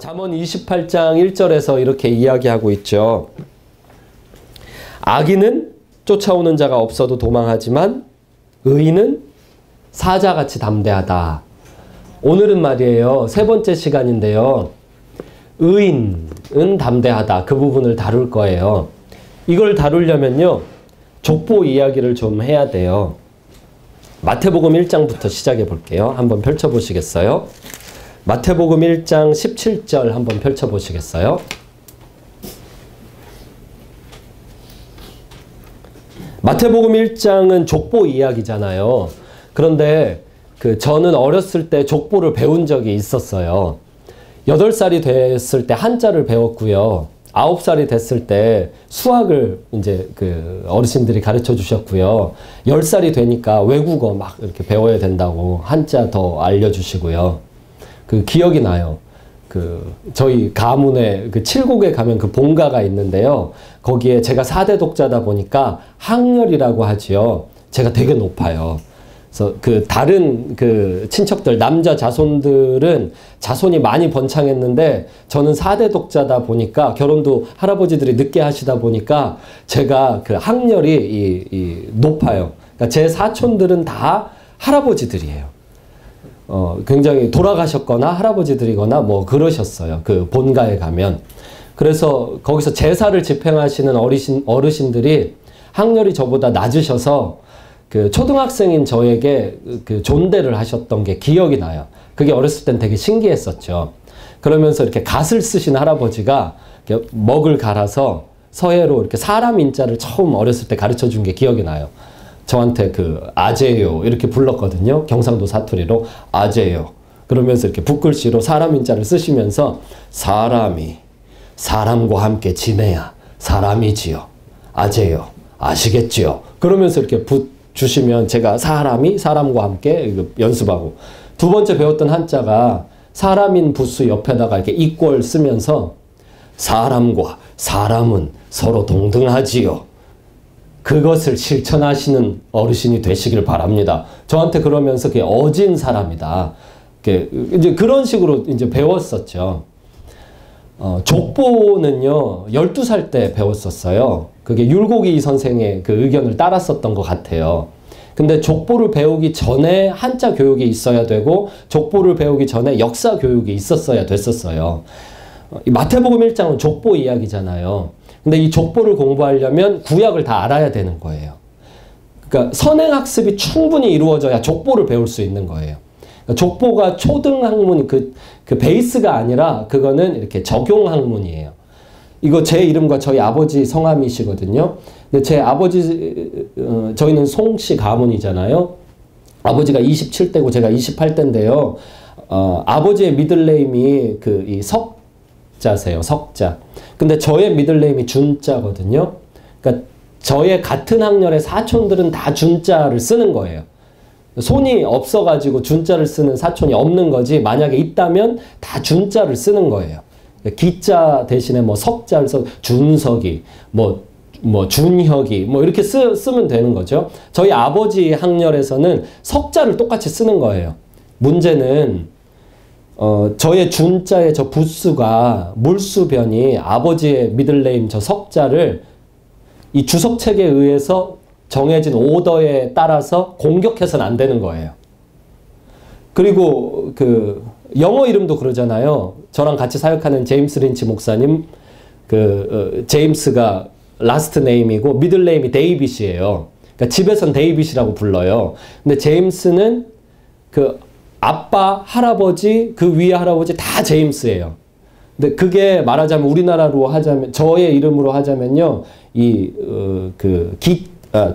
잠언 28장 1절에서 이렇게 이야기하고 있죠. 악인은 쫓아오는 자가 없어도 도망하지만 의인은 사자같이 담대하다. 오늘은 말이에요. 세 번째 시간인데요. 의인은 담대하다. 그 부분을 다룰 거예요. 이걸 다루려면요. 족보 이야기를 좀 해야 돼요. 마태복음 1장부터 시작해 볼게요. 한번 펼쳐보시겠어요? 마태복음 1장 17절 한번 펼쳐보시겠어요? 마태복음 1장은 족보 이야기잖아요. 그런데 저는 어렸을 때 족보를 배운 적이 있었어요. 8살이 됐을 때 한자를 배웠고요. 9살이 됐을 때 수학을 이제 어르신들이 가르쳐 주셨고요. 10살이 되니까 외국어 막 이렇게 배워야 된다고 한자 더 알려주시고요. 기억이 나요. 저희 가문에 칠곡에 가면 본가가 있는데요. 거기에 제가 4대 독자다 보니까 학렬이라고 하지요. 제가 되게 높아요. 그래서 다른 친척들, 남자 자손들은 자손이 많이 번창했는데 저는 4대 독자다 보니까 결혼도 할아버지들이 늦게 하시다 보니까 제가 학렬이 높아요. 그러니까 제 사촌들은 다 할아버지들이에요. 굉장히 돌아가셨거나 할아버지들이거나 뭐 그러셨어요. 본가에 가면. 그래서 거기서 제사를 집행하시는 어르신들이 학렬이 저보다 낮으셔서 초등학생인 저에게 존대를 하셨던 게 기억이 나요. 그게 어렸을 땐 되게 신기했었죠. 그러면서 이렇게 갓을 쓰신 할아버지가 이렇게 먹을 갈아서 서예로 이렇게 사람 인자를 처음 어렸을 때 가르쳐 준 게 기억이 나요. 저한테 아재요 이렇게 불렀거든요. 경상도 사투리로 아재요. 그러면서 이렇게 붓글씨로 사람 인자를 쓰시면서 사람이 사람과 함께 지내야 사람이지요. 아재요. 아시겠지요? 그러면서 이렇게 붓 주시면 제가 사람이 사람과 함께 연습하고, 두 번째 배웠던 한자가 사람인 부수 옆에다가 이렇게 이꼴 쓰면서 사람과 사람은 서로 동등하지요. 그것을 실천하시는 어르신이 되시길 바랍니다. 저한테 그러면서 그게 어진 사람이다. 이제 그런 식으로 이제 배웠었죠. 족보는요, 12살 때 배웠었어요. 그게 율곡이 선생의 의견을 따랐었던 것 같아요. 근데 족보를 배우기 전에 한자 교육이 있어야 되고, 족보를 배우기 전에 역사 교육이 있었어야 됐었어요. 마태복음 1장은 족보 이야기잖아요. 근데 이 족보를 공부하려면 구약을 다 알아야 되는 거예요. 그러니까 선행학습이 충분히 이루어져야 족보를 배울 수 있는 거예요. 그러니까 족보가 초등학문 그 베이스가 아니라 그거는 이렇게 적용학문이에요. 이거 제 이름과 저희 아버지 성함이시거든요. 근데 제 아버지, 저희는 송씨 가문이잖아요. 아버지가 27대고 제가 28대인데요. 아버지의 미들네임이 이 석자세요. 석자. 근데 저의 미들네임이 준자거든요. 그러니까 저의 같은 학년의 사촌들은 다 준자를 쓰는 거예요. 손이 없어가지고 준자를 쓰는 사촌이 없는 거지, 만약에 있다면 다 준자를 쓰는 거예요. 기자 대신에 뭐 석자를 써, 준석이, 뭐 준혁이, 뭐 이렇게 쓰면 되는 거죠. 저희 아버지 학렬에서는 석자를 똑같이 쓰는 거예요. 문제는, 저의 준자의 저 부수가 물수변이 아버지의 미들네임 저 석자를 이 주석책에 의해서 정해진 오더에 따라서 공격해서는 안 되는 거예요. 그리고 영어 이름도 그러잖아요. 저랑 같이 사역하는 제임스 린치 목사님, 제임스가 라스트 네임이고 미들 네임이 데이빗이에요. 그러니까 집에선 데이빗이라고 불러요. 근데 제임스는 아빠, 할아버지, 위에 할아버지 다 제임스예요. 근데 그게 말하자면 우리나라로 하자면, 저의 이름으로 하자면요,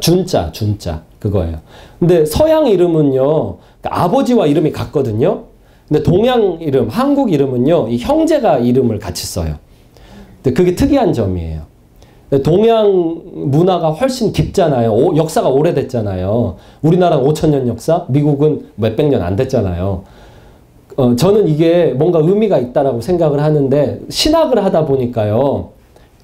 준자 그거예요. 근데 서양 이름은요, 아버지와 이름이 같거든요. 근데 동양 이름, 한국 이름은요, 이 형제가 이름을 같이 써요. 근데 그게 특이한 점이에요. 동양 문화가 훨씬 깊잖아요. 역사가 오래됐잖아요. 우리나라는 5,000년 역사, 미국은 몇백 년 안 됐잖아요. 저는 이게 뭔가 의미가 있다라고 생각을 하는데, 신학을 하다 보니까요,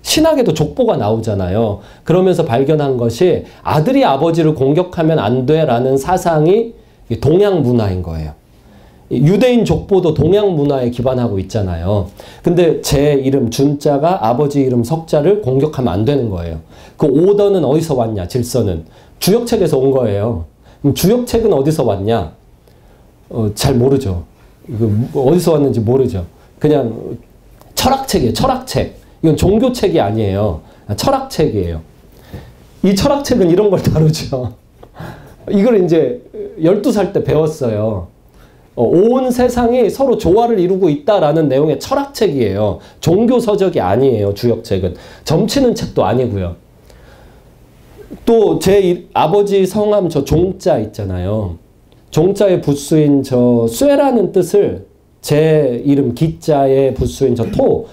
신학에도 족보가 나오잖아요. 그러면서 발견한 것이 아들이 아버지를 공격하면 안 돼라는 사상이 동양 문화인 거예요. 유대인 족보도 동양 문화에 기반하고 있잖아요. 근데 제 이름 준자가 아버지 이름 석자를 공격하면 안 되는 거예요. 그 오더는 어디서 왔냐, 질서는. 주역책에서 온 거예요. 그럼 주역책은 어디서 왔냐? 잘 모르죠. 이거 어디서 왔는지 모르죠. 그냥 철학책이에요. 철학책. 이건 종교책이 아니에요. 철학책이에요. 이 철학책은 이런 걸 다루죠. 이걸 이제 12살 때 배웠어요. 온 세상이 서로 조화를 이루고 있다라는 내용의 철학책이에요. 종교서적이 아니에요. 주역책은. 점치는 책도 아니고요. 또 제 아버지 성함 저 종자 있잖아요. 종자의 부수인 저 쇠라는 뜻을 제 이름 기자의 부수인 저 토,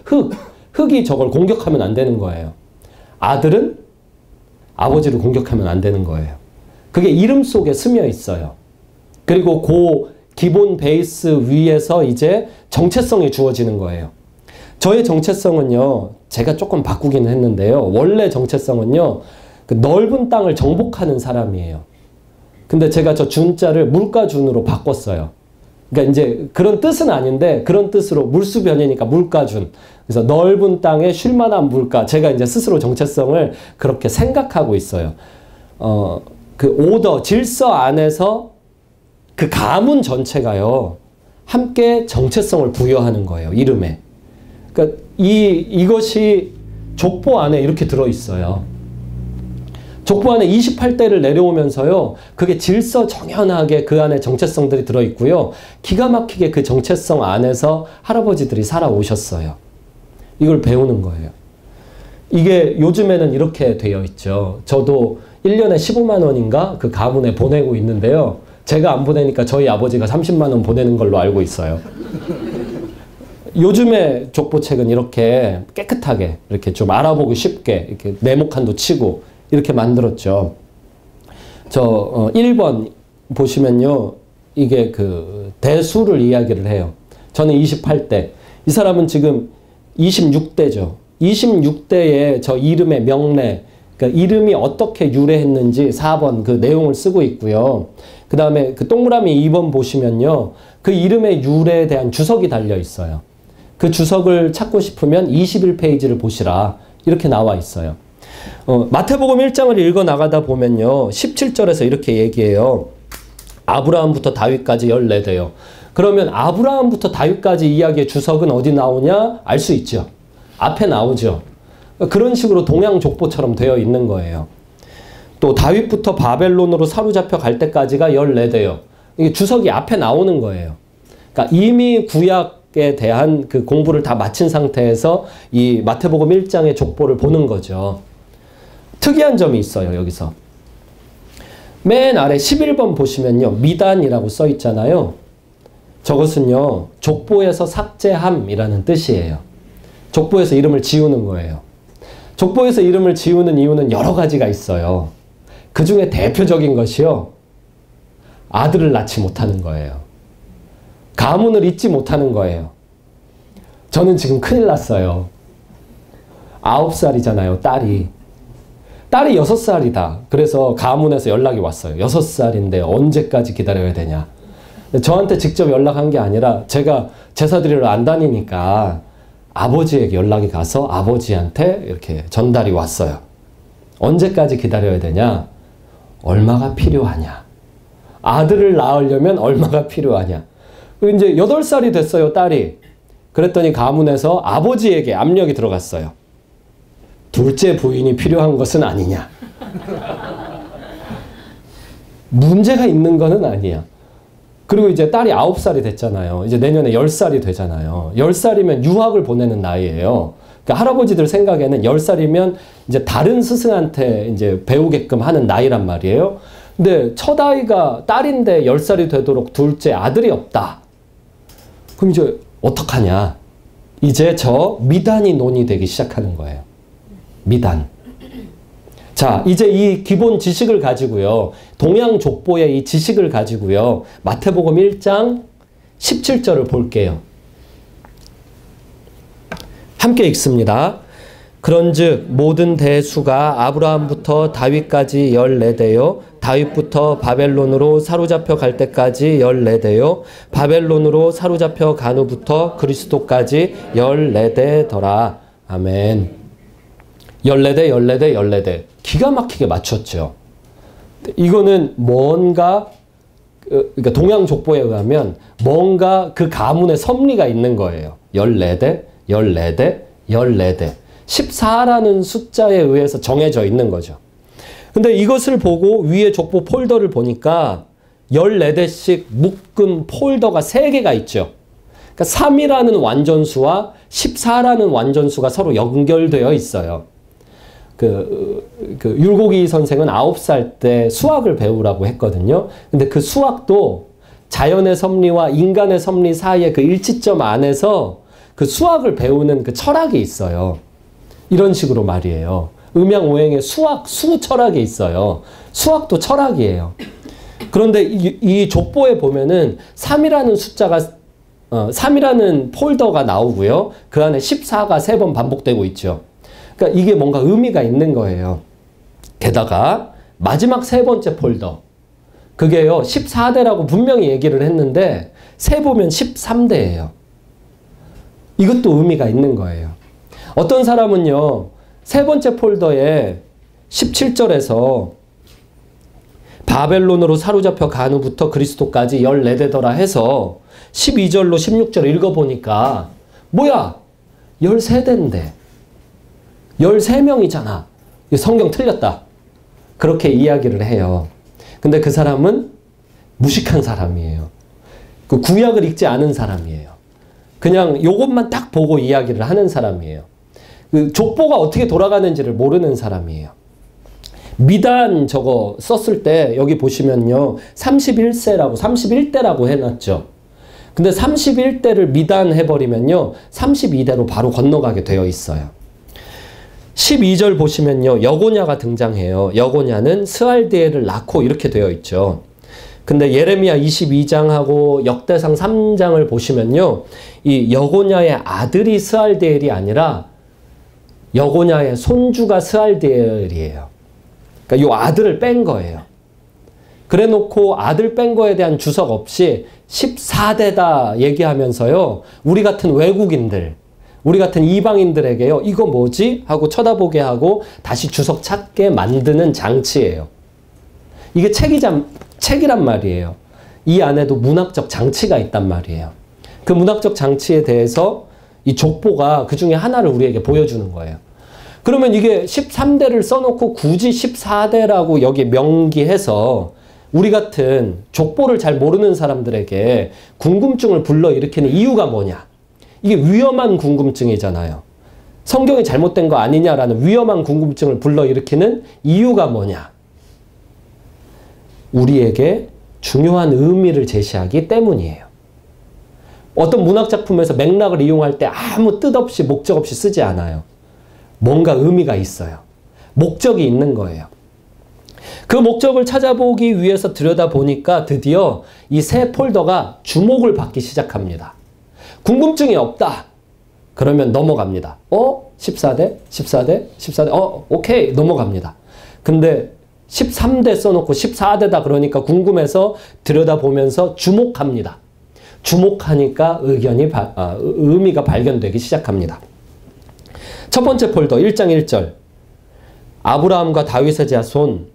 흙이 저걸 공격하면 안 되는 거예요. 아들은 아버지를 공격하면 안 되는 거예요. 그게 이름 속에 스며 있어요. 그리고 그 기본 베이스 위에서 이제 정체성이 주어지는 거예요. 저의 정체성은요, 제가 조금 바꾸긴 했는데요. 원래 정체성은요, 그 넓은 땅을 정복하는 사람이에요. 근데 제가 저 준자를 물가준으로 바꿨어요. 그러니까 이제 그런 뜻은 아닌데 그런 뜻으로 물수변이니까 물가준. 그래서 넓은 땅에 쉴만한 물가. 제가 이제 스스로 정체성을 그렇게 생각하고 있어요. 그 오더, 질서 안에서 그 가문 전체가요, 함께 정체성을 부여하는 거예요. 이름에. 그러니까 이것이 족보 안에 이렇게 들어있어요. 족보 안에 28대를 내려오면서요, 그게 질서 정연하게 그 안에 정체성들이 들어있고요. 기가 막히게 그 정체성 안에서 할아버지들이 살아오셨어요. 이걸 배우는 거예요. 이게 요즘에는 이렇게 되어 있죠. 저도 1년에 15만 원인가 그 가문에 보내고 있는데요. 제가 안 보내니까 저희 아버지가 30만 원 보내는 걸로 알고 있어요. 요즘에 족보책은 이렇게 깨끗하게 이렇게 좀 알아보기 쉽게 이렇게 네모칸도 치고 이렇게 만들었죠. 저 1번 보시면요. 이게 그 대수를 이야기를 해요. 저는 28대. 이 사람은 지금 26대죠. 26대에 저 이름의 명례, 그러니까 이름이 어떻게 유래했는지 4번 그 내용을 쓰고 있고요. 그 다음에 그 동그라미 2번 보시면요. 그 이름의 유래에 대한 주석이 달려 있어요. 그 주석을 찾고 싶으면 21페이지를 보시라. 이렇게 나와 있어요. 마태복음 1장을 읽어 나가다 보면요. 17절에서 이렇게 얘기해요. 아브라함부터 다윗까지 14대요. 그러면 아브라함부터 다윗까지 이야기의 주석은 어디 나오냐? 알 수 있죠. 앞에 나오죠. 그런 식으로 동양 족보처럼 되어 있는 거예요. 또 다윗부터 바벨론으로 사로잡혀 갈 때까지가 14대요. 이게 주석이 앞에 나오는 거예요. 그러니까 이미 구약에 대한 그 공부를 다 마친 상태에서 이 마태복음 1장의 족보를 보는 거죠. 특이한 점이 있어요, 여기서. 맨 아래 11번 보시면요. 미단이라고 써 있잖아요. 저것은요, 족보에서 삭제함이라는 뜻이에요. 족보에서 이름을 지우는 거예요. 족보에서 이름을 지우는 이유는 여러 가지가 있어요. 그 중에 대표적인 것이요. 아들을 낳지 못하는 거예요. 가문을 잇지 못하는 거예요. 저는 지금 큰일 났어요. 9살이잖아요, 딸이. 딸이 6살이다. 그래서 가문에서 연락이 왔어요. 6살인데 언제까지 기다려야 되냐. 저한테 직접 연락한 게 아니라 제가 제사드리러 안 다니니까 아버지에게 연락이 가서 아버지한테 이렇게 전달이 왔어요. 언제까지 기다려야 되냐? 얼마가 필요하냐? 아들을 낳으려면 얼마가 필요하냐? 이제 8살이 됐어요, 딸이. 그랬더니 가문에서 아버지에게 압력이 들어갔어요. 둘째 부인이 필요한 것은 아니냐. 문제가 있는 것은 아니야. 그리고 이제 딸이 9살이 됐잖아요. 이제 내년에 10살이 되잖아요. 10살이면 유학을 보내는 나이예요. 그러니까 할아버지들 생각에는 10살이면 이제 다른 스승한테 이제 배우게끔 하는 나이란 말이에요. 근데 첫 아이가 딸인데 10살이 되도록 둘째 아들이 없다. 그럼 이제 어떡하냐. 이제 저 미단이 논의되기 시작하는 거예요. 미단. 자, 이제 이 기본 지식을 가지고요. 동양 족보의 이 지식을 가지고요. 마태복음 1장 17절을 볼게요. 함께 읽습니다. 그런즉 모든 대수가 아브라함부터 다윗까지 14대요. 다윗부터 바벨론으로 사로잡혀 갈 때까지 14대요. 바벨론으로 사로잡혀 간 후부터 그리스도까지 14대더라. 아멘. 14대, 14대, 14대. 기가 막히게 맞췄죠. 이거는 뭔가, 그러니까 동양 족보에 의하면 뭔가 그 가문의 섭리가 있는 거예요. 14대, 14대, 14대. 14라는 숫자에 의해서 정해져 있는 거죠. 근데 이것을 보고 위에 족보 폴더를 보니까 14대씩 묶은 폴더가 3개가 있죠. 그러니까 3이라는 완전수와 14라는 완전수가 서로 연결되어 있어요. 율곡이 선생은 9살 때 수학을 배우라고 했거든요. 근데 그 수학도 자연의 섭리와 인간의 섭리 사이의 그 일치점 안에서 그 수학을 배우는 그 철학이 있어요. 이런 식으로 말이에요. 음양오행에 수학, 수 철학이 있어요. 수학도 철학이에요. 그런데 이 족보에 보면은 3이라는 숫자가 3이라는 폴더가 나오고요. 그 안에 14가 3번 반복되고 있죠. 그러니까 이게 뭔가 의미가 있는 거예요. 게다가 마지막 3번째 폴더. 그게요. 14대라고 분명히 얘기를 했는데 세보면 13대예요. 이것도 의미가 있는 거예요. 어떤 사람은요. 3번째 폴더에 17절에서 바벨론으로 사로잡혀 간 후부터 그리스도까지 14대더라 해서 12절로 16절 읽어보니까 뭐야? 13대인데 13명이잖아. 성경 틀렸다. 그렇게 이야기를 해요. 근데 그 사람은 무식한 사람이에요. 그 구약을 읽지 않은 사람이에요. 그냥 요것만 딱 보고 이야기를 하는 사람이에요. 그 족보가 어떻게 돌아가는지를 모르는 사람이에요. 미단 저거 썼을 때 여기 보시면요. 31세라고 31대라고 해놨죠. 근데 31대를 미단해버리면요. 32대로 바로 건너가게 되어 있어요. 12절 보시면요. 여고냐가 등장해요. 여고냐는 스알디엘을 낳고 이렇게 되어 있죠. 근데 예레미야 22장하고 역대상 3장을 보시면요. 이 여고냐의 아들이 스알디엘이 아니라 여고냐의 손주가 스알디엘이에요. 그러니까 이 아들을 뺀 거예요. 그래 놓고 아들 뺀 거에 대한 주석 없이 14대다 얘기하면서요. 우리 같은 외국인들, 우리 같은 이방인들에게요. 이거 뭐지? 하고 쳐다보게 하고 다시 주석 찾게 만드는 장치예요. 이게 책이란 말이에요. 이 안에도 문학적 장치가 있단 말이에요. 그 문학적 장치에 대해서 이 족보가 그 중에 하나를 우리에게 보여주는 거예요. 그러면 이게 13대를 써놓고 굳이 14대라고 여기 명기해서 우리 같은 족보를 잘 모르는 사람들에게 궁금증을 불러일으키는 이유가 뭐냐? 이게 위험한 궁금증이잖아요. 성경이 잘못된 거 아니냐라는 위험한 궁금증을 불러일으키는 이유가 뭐냐? 우리에게 중요한 의미를 제시하기 때문이에요. 어떤 문학작품에서 맥락을 이용할 때 아무 뜻 없이 목적 없이 쓰지 않아요. 뭔가 의미가 있어요. 목적이 있는 거예요. 그 목적을 찾아보기 위해서 들여다보니까 드디어 이 새 폴더가 주목을 받기 시작합니다. 궁금증이 없다. 그러면 넘어갑니다. 14대? 14대? 14대? 오케이. 넘어갑니다. 근데 13대 써놓고 14대다 그러니까 궁금해서 들여다보면서 주목합니다. 주목하니까 의미가 발견되기 시작합니다. 첫 번째 폴더 1장 1절 아브라함과 다윗의 자손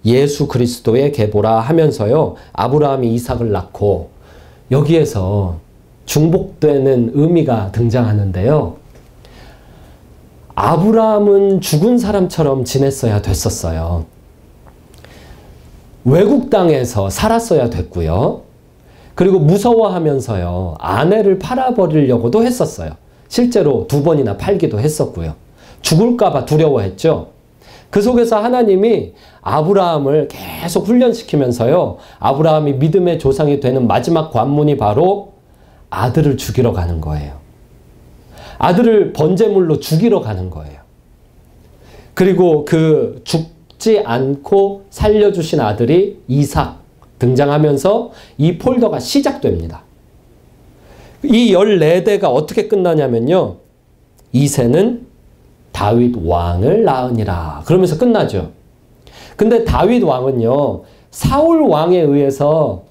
예수 그리스도의 계보라 하면서요. 아브라함이 이삭을 낳고 여기에서 중복되는 의미가 등장하는데요. 아브라함은 죽은 사람처럼 지냈어야 됐었어요. 외국 땅에서 살았어야 됐고요. 그리고 무서워하면서요. 아내를 팔아버리려고도 했었어요. 실제로 2번이나 팔기도 했었고요. 죽을까 봐 두려워했죠. 그 속에서 하나님이 아브라함을 계속 훈련시키면서요. 아브라함이 믿음의 조상이 되는 마지막 관문이 바로 아들을 죽이러 가는 거예요. 아들을 번제물로 죽이러 가는 거예요. 그리고 그 죽지 않고 살려주신 아들이 이삭 등장하면서 이 폴더가 시작됩니다. 이 14대가 어떻게 끝나냐면요. 이새는 다윗 왕을 낳으니라. 그러면서 끝나죠. 근데 다윗 왕은요, 사울 왕에 의해서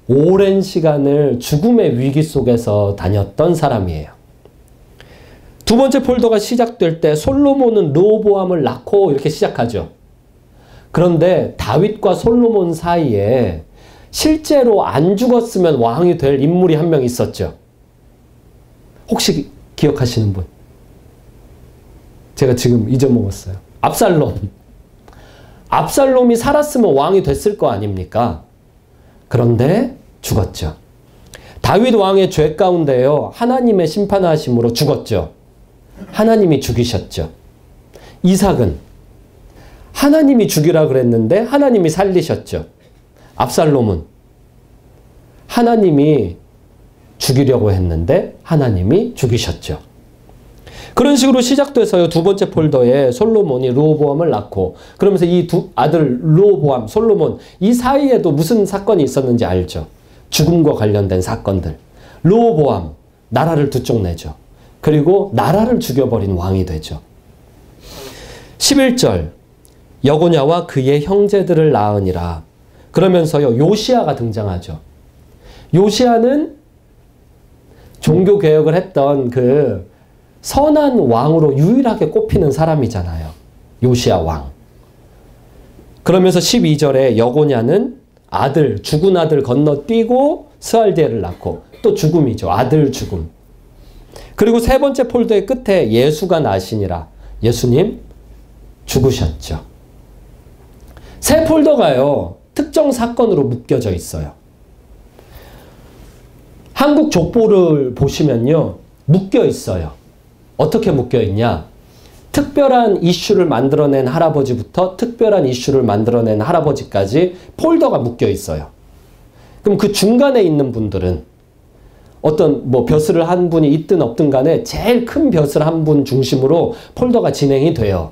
오랜 시간을 죽음의 위기 속에서 다녔던 사람이에요. 두 번째 폴더가 시작될 때 솔로몬은 르호보암을 낳고 이렇게 시작하죠. 그런데 다윗과 솔로몬 사이에 실제로 안 죽었으면 왕이 될 인물이 한 명 있었죠. 혹시 기억하시는 분? 제가 지금 잊어먹었어요. 압살롬. 압살롬이 살았으면 왕이 됐을 거 아닙니까? 그런데 죽었죠. 다윗 왕의 죄 가운데요, 하나님의 심판하심으로 죽었죠. 하나님이 죽이셨죠. 이삭은 하나님이 죽이라 그랬는데 하나님이 살리셨죠. 압살롬은 하나님이 죽이려고 했는데 하나님이 죽이셨죠. 그런 식으로 시작돼서요, 두 번째 폴더에 솔로몬이 르호보암을 낳고, 그러면서 이 두 아들 르호보암, 솔로몬, 이 사이에도 무슨 사건이 있었는지 알죠. 죽음과 관련된 사건들. 르호보암, 나라를 두 쪽 내죠. 그리고 나라를 죽여버린 왕이 되죠. 11절, 여고냐와 그의 형제들을 낳으니라. 그러면서요, 요시야가 등장하죠. 요시야는 종교개혁을 했던 그 선한 왕으로 유일하게 꼽히는 사람이잖아요. 요시야 왕. 그러면서 12절에 여고냐는 아들, 죽은 아들 건너뛰고 스알디엘을 낳고, 또 죽음이죠. 아들 죽음. 그리고 세 번째 폴더의 끝에 예수가 나시니라. 예수님 죽으셨죠. 세 폴더가요, 특정 사건으로 묶여져 있어요. 한국 족보를 보시면요, 묶여 있어요. 어떻게 묶여 있냐? 특별한 이슈를 만들어낸 할아버지부터 특별한 이슈를 만들어낸 할아버지까지 폴더가 묶여 있어요. 그럼 그 중간에 있는 분들은 어떤 뭐 벼슬을 한 분이 있든 없든 간에 제일 큰 벼슬 한 분 중심으로 폴더가 진행이 돼요.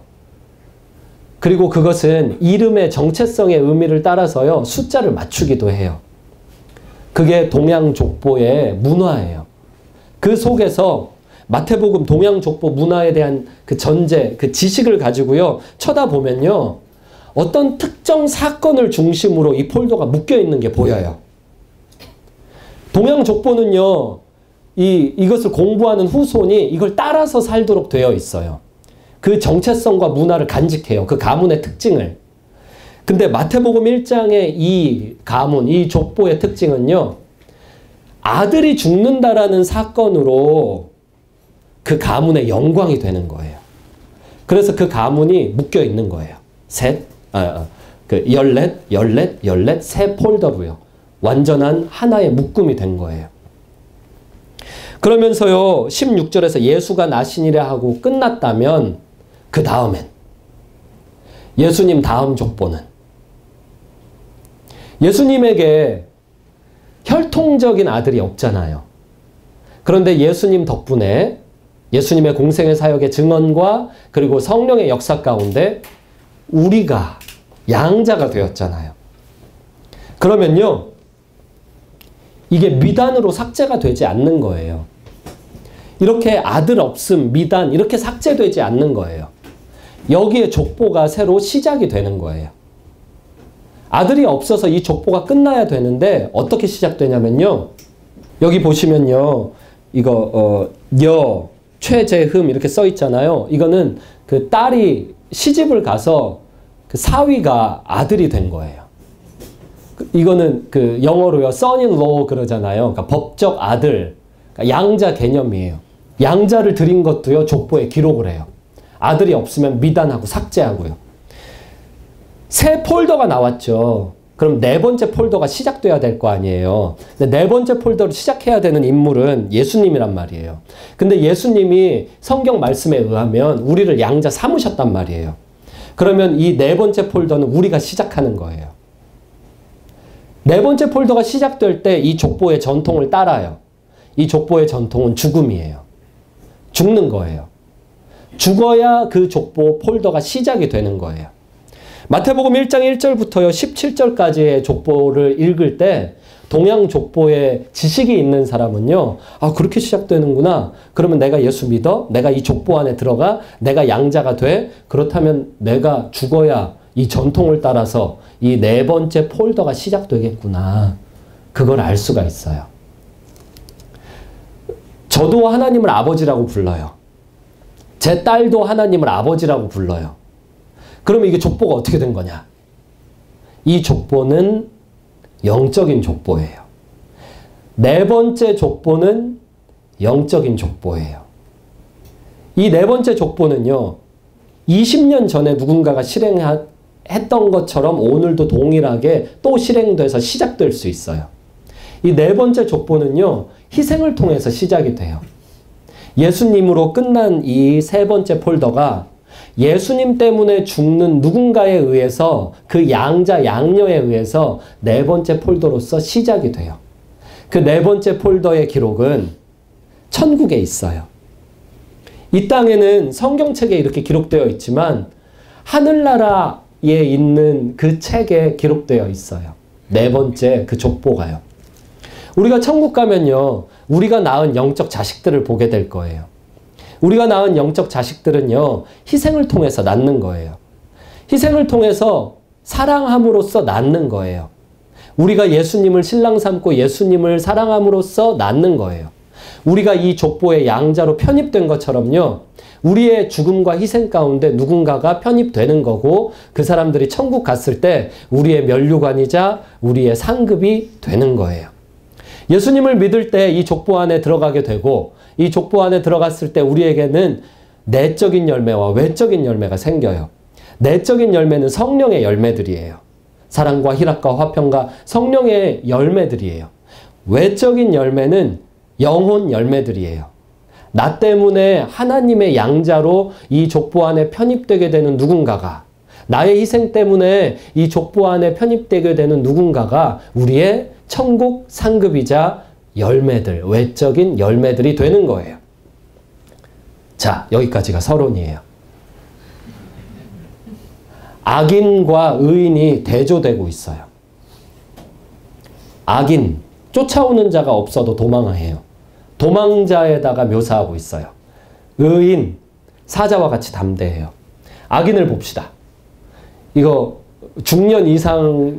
그리고 그것은 이름의 정체성의 의미를 따라서요, 숫자를 맞추기도 해요. 그게 동양족보의 문화예요. 그 속에서 마태복음 동양족보 문화에 대한 그 전제, 그 지식을 가지고요, 쳐다보면요, 어떤 특정 사건을 중심으로 이 폴더가 묶여 있는 게 보여요. 동양족보는요, 이것을 공부하는 후손이 이걸 따라서 살도록 되어 있어요. 그 정체성과 문화를 간직해요. 그 가문의 특징을. 근데 마태복음 1장의 이 가문, 이 족보의 특징은요, 아들이 죽는다라는 사건으로 그 가문의 영광이 되는 거예요. 그래서 그 가문이 묶여 있는 거예요. 열넷, 세 폴더로요. 완전한 하나의 묶음이 된 거예요. 그러면서요, 16절에서 예수가 나시니라 하고 끝났다면, 그 다음엔 예수님 다음 족보는 예수님에게 혈통적인 아들이 없잖아요. 그런데 예수님 덕분에 예수님의 공생의 사역의 증언과 그리고 성령의 역사 가운데 우리가 양자가 되었잖아요. 그러면요, 이게 미단으로 삭제가 되지 않는 거예요. 이렇게 아들 없음, 미단 이렇게 삭제되지 않는 거예요. 여기에 족보가 새로 시작이 되는 거예요. 아들이 없어서 이 족보가 끝나야 되는데 어떻게 시작되냐면요, 여기 보시면요, 이거 최재흠 이렇게 써 있잖아요. 이거는 그 딸이 시집을 가서 그 사위가 아들이 된 거예요. 이거는 그 영어로요, son-in-law 그러잖아요. 그러니까 법적 아들, 그러니까 양자 개념이에요. 양자를 들인 것도요, 족보에 기록을 해요. 아들이 없으면 미단하고 삭제하고요. 새 폴더가 나왔죠. 그럼 네 번째 폴더가 시작돼야 될 거 아니에요. 근데 네 번째 폴더를 시작해야 되는 인물은 예수님이란 말이에요. 근데 예수님이 성경 말씀에 의하면 우리를 양자 삼으셨단 말이에요. 그러면 이 네 번째 폴더는 우리가 시작하는 거예요. 네 번째 폴더가 시작될 때 이 족보의 전통을 따라요. 이 족보의 전통은 죽음이에요. 죽는 거예요. 죽어야 그 족보 폴더가 시작이 되는 거예요. 마태복음 1장 1절부터요 17절까지의 족보를 읽을 때 동양 족보에 지식이 있는 사람은요, 아, 그렇게 시작되는구나. 그러면 내가 예수 믿어? 내가 이 족보 안에 들어가? 내가 양자가 돼? 그렇다면 내가 죽어야 이 전통을 따라서 이 네 번째 폴더가 시작되겠구나. 그걸 알 수가 있어요. 저도 하나님을 아버지라고 불러요. 제 딸도 하나님을 아버지라고 불러요. 그러면 이게 족보가 어떻게 된 거냐? 이 족보는 영적인 족보예요. 네 번째 족보는 영적인 족보예요. 이 네 번째 족보는요, 20년 전에 누군가가 실행했던 것처럼 오늘도 동일하게 또 실행돼서 시작될 수 있어요. 이 네 번째 족보는요, 희생을 통해서 시작이 돼요. 예수님으로 끝난 이 세 번째 폴더가 예수님 때문에 죽는 누군가에 의해서 그 양자, 양녀에 의해서 네 번째 폴더로서 시작이 돼요. 그 네 번째 폴더의 기록은 천국에 있어요. 이 땅에는 성경책에 이렇게 기록되어 있지만 하늘나라에 있는 그 책에 기록되어 있어요. 네 번째 그 족보가요. 우리가 천국 가면요, 우리가 낳은 영적 자식들을 보게 될 거예요. 우리가 낳은 영적 자식들은요, 희생을 통해서 낳는 거예요. 희생을 통해서 사랑함으로써 낳는 거예요. 우리가 예수님을 신랑 삼고 예수님을 사랑함으로써 낳는 거예요. 우리가 이 족보의 양자로 편입된 것처럼요, 우리의 죽음과 희생 가운데 누군가가 편입되는 거고 그 사람들이 천국 갔을 때 우리의 면류관이자 우리의 상급이 되는 거예요. 예수님을 믿을 때 이 족보 안에 들어가게 되고 이 족보 안에 들어갔을 때 우리에게는 내적인 열매와 외적인 열매가 생겨요. 내적인 열매는 성령의 열매들이에요. 사랑과 희락과 화평과 성령의 열매들이에요. 외적인 열매는 영혼 열매들이에요. 나 때문에 하나님의 양자로 이 족보 안에 편입되게 되는 누군가가, 나의 희생 때문에 이 족보 안에 편입되게 되는 누군가가 우리의 천국 상급이자 열매들, 외적인 열매들이 되는 거예요. 자, 여기까지가 서론이에요. 악인과 의인이 대조되고 있어요. 악인, 쫓아오는 자가 없어도 도망해요. 도망자에다가 묘사하고 있어요. 의인, 사자와 같이 담대해요. 악인을 봅시다. 이거 중년 이상의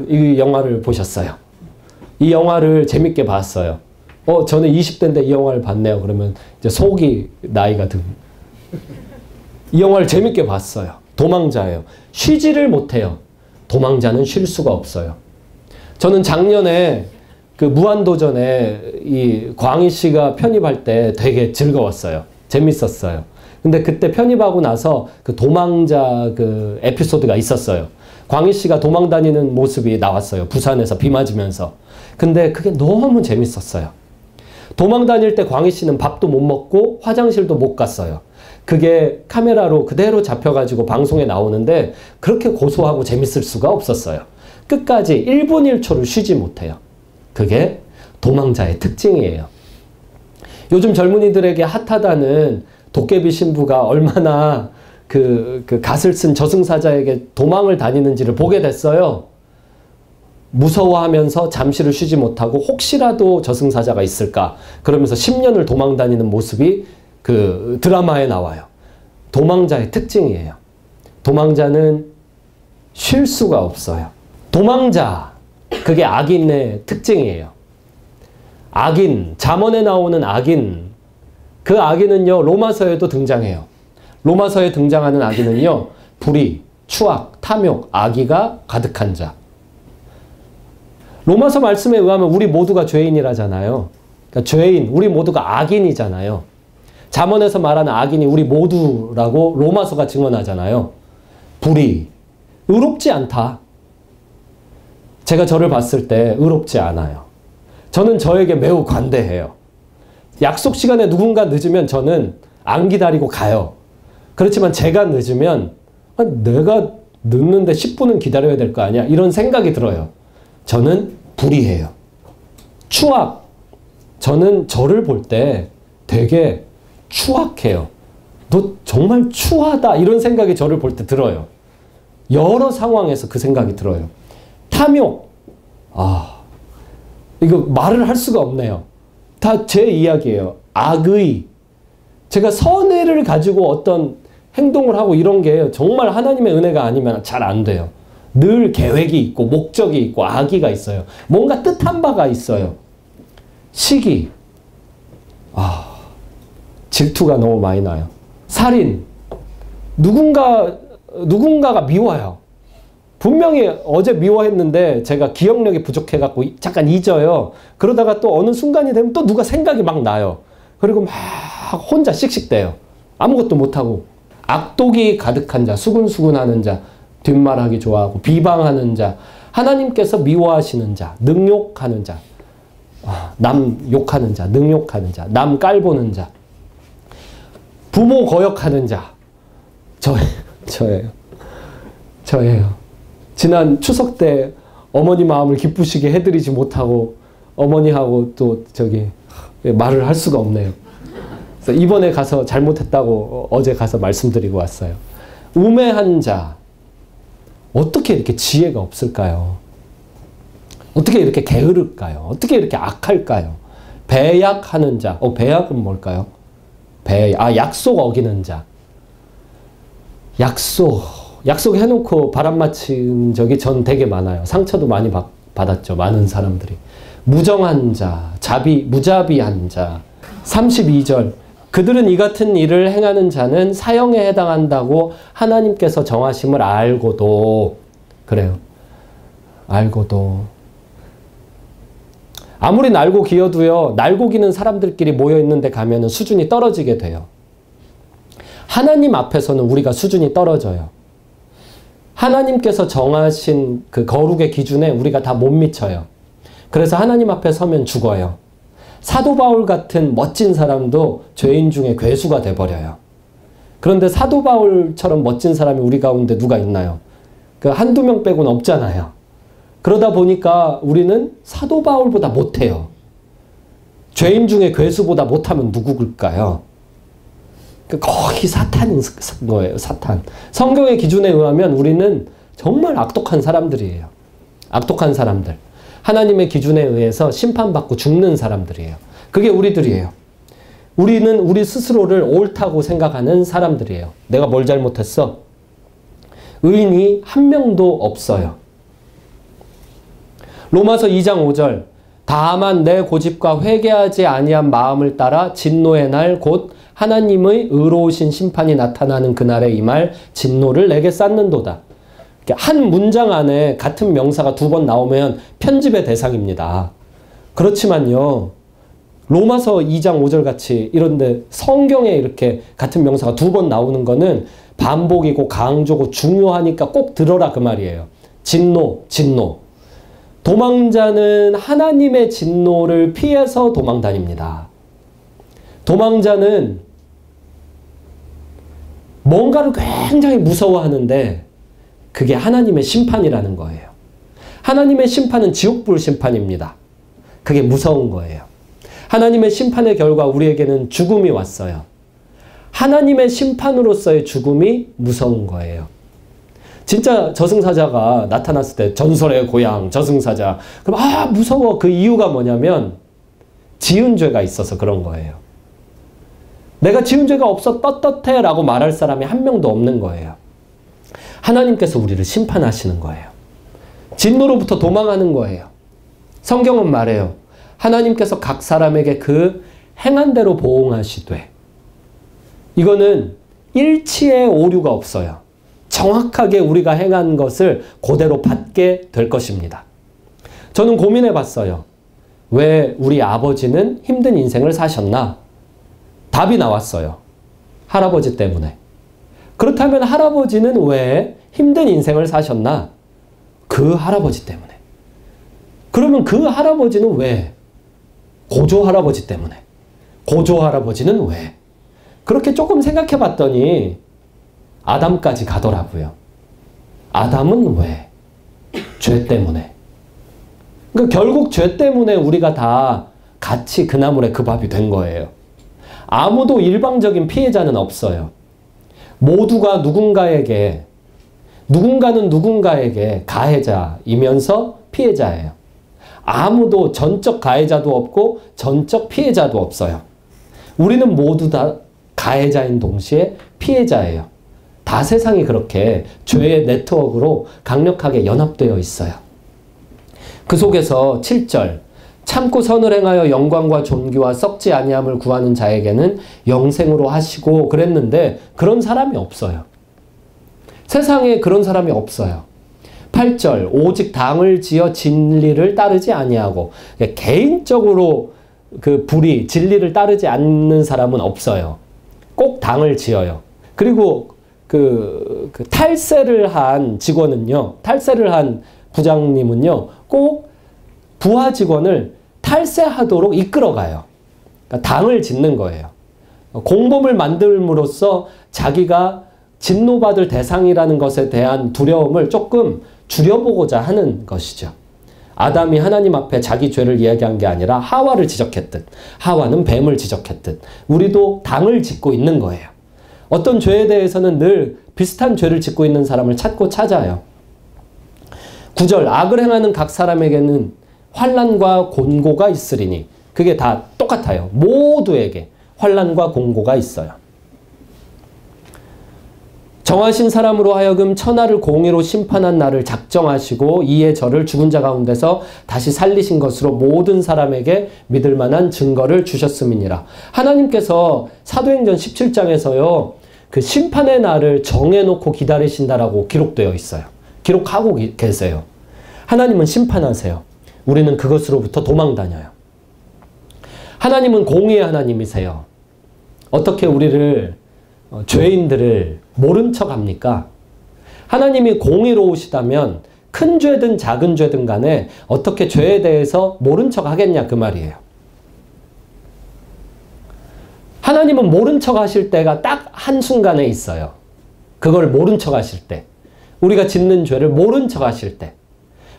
이 영화를 보셨어요. 이 영화를 재밌게 봤어요. 저는 20대인데 이 영화를 봤네요. 그러면 이제 속이 나이가 든. 이 영화를 재밌게 봤어요. 도망자예요. 쉬지를 못해요. 도망자는 쉴 수가 없어요. 저는 작년에 그 무한도전에 이 광희 씨가 편입할 때 되게 즐거웠어요. 재밌었어요. 근데 그때 편입하고 나서 그 도망자 그 에피소드가 있었어요. 광희 씨가 도망 다니는 모습이 나왔어요. 부산에서 비 맞으면서. 근데 그게 너무 재밌었어요. 도망 다닐 때 광희 씨는 밥도 못 먹고 화장실도 못 갔어요. 그게 카메라로 그대로 잡혀가지고 방송에 나오는데 그렇게 고소하고 재밌을 수가 없었어요. 끝까지 1분 1초를 쉬지 못해요. 그게 도망자의 특징이에요. 요즘 젊은이들에게 핫하다는 도깨비 신부가 얼마나 그 갓을 쓴 저승사자에게 도망을 다니는지를 보게 됐어요. 무서워하면서 잠시를 쉬지 못하고 혹시라도 저승사자가 있을까 그러면서 10년을 도망 다니는 모습이 그 드라마에 나와요. 도망자의 특징이에요. 도망자는 쉴 수가 없어요. 도망자, 그게 악인의 특징이에요. 악인, 잠언에 나오는 악인, 그 악인은요, 로마서에도 등장해요. 로마서에 등장하는 악인은요, 불의, 추악, 탐욕, 악의가 가득한 자. 로마서 말씀에 의하면 우리 모두가 죄인이라잖아요. 그러니까 죄인, 우리 모두가 악인이잖아요. 잠언에서 말하는 악인이 우리 모두라고 로마서가 증언하잖아요. 불의, 의롭지 않다. 제가 저를 봤을 때 의롭지 않아요. 저는 저에게 매우 관대해요. 약속 시간에 누군가 늦으면 저는 안 기다리고 가요. 그렇지만 제가 늦으면 내가 늦는데 10분은 기다려야 될 거 아니야? 이런 생각이 들어요. 저는 불의해요. 추악. 저는 저를 볼 때 되게 추악해요. 너 정말 추하다. 이런 생각이 저를 볼 때 들어요. 여러 상황에서 그 생각이 들어요. 탐욕. 이거 말을 할 수가 없네요. 다 제 이야기예요. 악의. 제가 선의를 가지고 어떤 행동을 하고 이런 게 정말 하나님의 은혜가 아니면 잘 안 돼요. 늘 계획이 있고 목적이 있고 악의가 있어요. 뭔가 뜻한 바가 있어요. 시기. 질투가 너무 많이 나요. 살인. 누군가가 미워요. 분명히 어제 미워했는데 제가 기억력이 부족해갖고 잠깐 잊어요. 그러다가 또 어느 순간이 되면 또 누가 생각이 막 나요. 그리고 막 혼자 씩씩대요. 아무것도 못하고. 악독이 가득한 자, 수군수군하는 자, 뒷말하기 좋아하고 비방하는 자, 하나님께서 미워하시는 자, 능욕하는 자, 남 욕하는 자, 능욕하는 자, 남 깔보는 자, 부모 거역하는 자, 저예요. 지난 추석 때 어머니 마음을 기쁘시게 해드리지 못하고 어머니하고 또 말을 할 수가 없네요. 그래서 이번에 가서 잘못했다고 어제 가서 말씀드리고 왔어요. 우매한 자, 어떻게 이렇게 지혜가 없을까요? 어떻게 이렇게 게으를까요? 어떻게 이렇게 악할까요? 배약하는 자, 배약은 뭘까요? 약속 어기는 자. 약속 해놓고 바람 맞힌 적이 전 되게 많아요. 상처도 많이 받았죠. 많은 사람들이. 무정한 자, 무자비한 자. 32절. 그들은 이 같은 일을 행하는 자는 사형에 해당한다고 하나님께서 정하심을 알고도, 그래요. 알고도. 아무리 날고 기어도요, 날고 기는 사람들끼리 모여있는데 가면은 수준이 떨어지게 돼요. 하나님 앞에서는 우리가 수준이 떨어져요. 하나님께서 정하신 그 거룩의 기준에 우리가 다 못 미쳐요. 그래서 하나님 앞에 서면 죽어요. 사도 바울 같은 멋진 사람도 죄인 중에 괴수가 돼버려요. 그런데 사도 바울처럼 멋진 사람이 우리 가운데 누가 있나요? 그 한두 명 빼고는 없잖아요. 그러다 보니까 우리는 사도 바울보다 못해요. 죄인 중에 괴수보다 못하면 누구일까요? 거의 사탄인 거예요. 사탄. 성경의 기준에 의하면 우리는 정말 악독한 사람들이에요. 악독한 사람들. 하나님의 기준에 의해서 심판받고 죽는 사람들이에요. 그게 우리들이에요. 우리는 우리 스스로를 옳다고 생각하는 사람들이에요. 내가 뭘 잘못했어? 의인이 한 명도 없어요. 로마서 2장 5절. 다만 내 고집과 회개하지 아니한 마음을 따라 진노의 날 곧 하나님의 의로우신 심판이 나타나는 그날에 임할 진노를 내게 쌓는도다. 한 문장 안에 같은 명사가 2번 나오면 편집의 대상입니다. 그렇지만요, 로마서 2장 5절 같이 이런데 성경에 이렇게 같은 명사가 2번 나오는 거는 반복이고 강조고 중요하니까 꼭 들어라 그 말이에요. 진노. 도망자는 하나님의 진노를 피해서 도망 다닙니다. 도망자는 뭔가를 굉장히 무서워하는데 그게 하나님의 심판이라는 거예요. 하나님의 심판은 지옥불 심판입니다. 그게 무서운 거예요. 하나님의 심판의 결과 우리에게는 죽음이 왔어요. 하나님의 심판으로서의 죽음이 무서운 거예요. 진짜 저승사자가 나타났을 때 전설의 고향 저승사자. 그럼 무서워. 그 이유가 뭐냐면 지은 죄가 있어서 그런 거예요. 내가 지은 죄가 없어 떳떳해 라고 말할 사람이 한 명도 없는 거예요. 하나님께서 우리를 심판하시는 거예요. 진노로부터 도망하는 거예요. 성경은 말해요. 하나님께서 각 사람에게 그 행한 대로 보응하시되. 이거는 일치의 오류가 없어요. 정확하게 우리가 행한 것을 그대로 받게 될 것입니다. 저는 고민해 봤어요. 왜 우리 아버지는 힘든 인생을 사셨나? 답이 나왔어요. 할아버지 때문에. 그렇다면 할아버지는 왜 힘든 인생을 사셨나? 그 할아버지 때문에. 그러면 그 할아버지는 왜? 고조 할아버지 때문에. 고조 할아버지는 왜? 그렇게 조금 생각해 봤더니 아담까지 가더라고요. 아담은 왜? 죄 때문에. 그러니까 결국 죄 때문에 우리가 다 같이 그 나물에 그 밥이 된 거예요. 아무도 일방적인 피해자는 없어요. 모두가 누군가는 누군가에게 가해자이면서 피해자예요. 아무도 전적 가해자도 없고 전적 피해자도 없어요. 우리는 모두 다 가해자인 동시에 피해자예요. 다 세상이 그렇게 죄의 네트워크로 강력하게 연합되어 있어요. 그 속에서 7절 참고 선을 행하여 영광과 존귀와 썩지 아니함을 구하는 자에게는 영생으로 하시고 그랬는데 그런 사람이 없어요. 세상에 그런 사람이 없어요. 8절 오직 당을 지어 진리를 따르지 아니하고 개인적으로 그 불의 진리를 따르지 않는 사람은 없어요. 꼭 당을 지어요. 그리고 그 탈세를 한 직원은요, 탈세를 한 부장님은요, 꼭 부하 직원을 탈세하도록 이끌어가요. 그러니까 당을 짓는 거예요. 공범을 만들므로써 자기가 진노받을 대상이라는 것에 대한 두려움을 조금 줄여보고자 하는 것이죠. 아담이 하나님 앞에 자기 죄를 이야기한 게 아니라 하와를 지적했듯, 하와는 뱀을 지적했듯 우리도 당을 짓고 있는 거예요. 어떤 죄에 대해서는 늘 비슷한 죄를 짓고 있는 사람을 찾고 찾아요. 9절 악을 행하는 각 사람에게는 환난과 곤고가 있으리니 그게 다 똑같아요. 모두에게 환난과 곤고가 있어요. 정하신 사람으로 하여금 천하를 공의로 심판한 날을 작정하시고 이에 저를 죽은 자 가운데서 다시 살리신 것으로 모든 사람에게 믿을 만한 증거를 주셨음이니라. 하나님께서 사도행전 17장에서요. 그 심판의 날을 정해놓고 기다리신다라고 기록되어 있어요. 기록하고 계세요. 하나님은 심판하세요. 우리는 그것으로부터 도망다녀요. 하나님은 공의의 하나님이세요. 어떻게 우리를 죄인들을 모른 척 합니까? 하나님이 공의로우시다면 큰 죄든 작은 죄든 간에 어떻게 죄에 대해서 모른 척 하겠냐 그 말이에요. 하나님은 모른 척 하실 때가 딱 한순간에 있어요. 그걸 모른 척 하실 때. 우리가 짓는 죄를 모른 척 하실 때.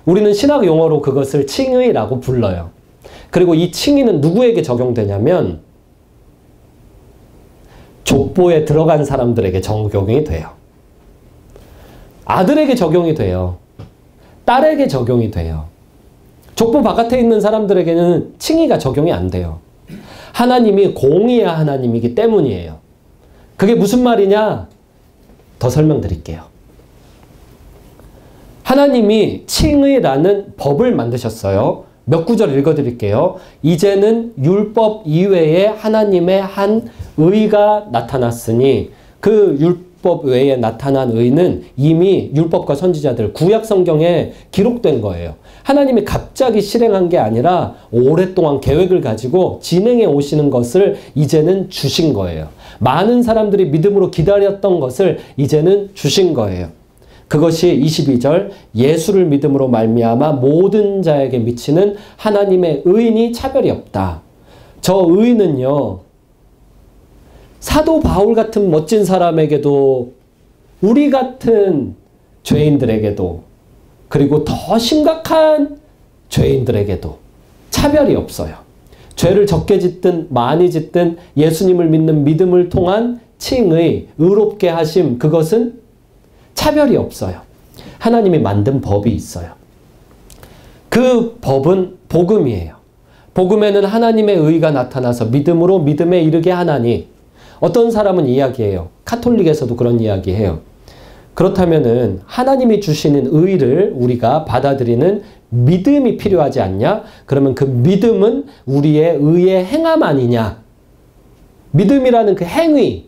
우리는 신학 용어로 그것을 칭의라고 불러요. 그리고 이 칭의는 누구에게 적용되냐면 족보에 들어간 사람들에게 적용이 돼요. 아들에게 적용이 돼요. 딸에게 적용이 돼요. 족보 바깥에 있는 사람들에게는 칭의가 적용이 안 돼요. 하나님이 공의의 하나님이기 때문이에요. 그게 무슨 말이냐? 더 설명드릴게요. 하나님이 칭의라는 법을 만드셨어요. 몇 구절 읽어드릴게요. 이제는 율법 이외에 하나님의 한 의가 나타났으니 그 율법 외에 나타난 의는 이미 율법과 선지자들 구약 성경에 기록된 거예요. 하나님이 갑자기 실행한 게 아니라 오랫동안 계획을 가지고 진행해 오시는 것을 이제는 주신 거예요. 많은 사람들이 믿음으로 기다렸던 것을 이제는 주신 거예요. 그것이 22절 예수를 믿음으로 말미암아 모든 자에게 미치는 하나님의 의인이 차별이 없다. 저 의인은요. 사도 바울 같은 멋진 사람에게도 우리 같은 죄인들에게도 그리고 더 심각한 죄인들에게도 차별이 없어요. 죄를 적게 짓든 많이 짓든 예수님을 믿는 믿음을 통한 칭의, 의롭게 하심 그것은 차별이 없어요. 하나님이 만든 법이 있어요. 그 법은 복음이에요. 복음에는 하나님의 의가 나타나서 믿음으로 믿음에 이르게 하나니 어떤 사람은 이야기해요. 카톨릭에서도 그런 이야기해요. 그렇다면은 하나님이 주시는 의를 우리가 받아들이는 믿음이 필요하지 않냐? 그러면 그 믿음은 우리의 의의 행함 아니냐? 믿음이라는 그 행위